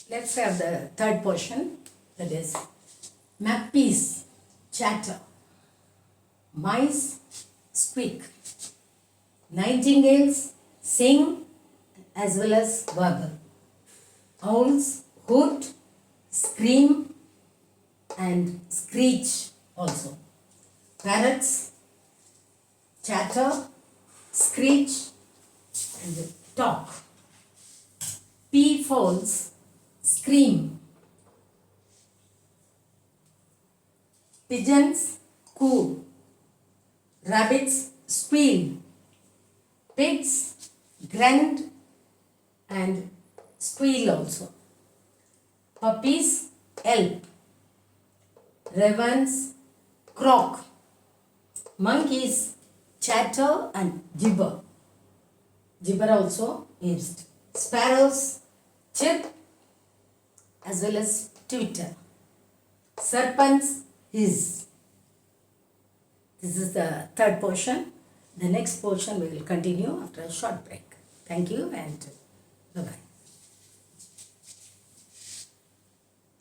Let's have the third portion, that is Mappies chatter, mice squeak, nightingales sing as well as warble, owls hoot, scream and screech also, parrots chatter, screech and talk, peafowls scream, pigeons coo, rabbits squeal, pigs grunt and squeal also, puppies yelp, ravens croak, monkeys chatter and gibber. Gibber also used. Sparrows chirp as well as twitter. Serpents hiss. This is the third portion. The next portion we will continue after a short break. Thank you and bye-bye.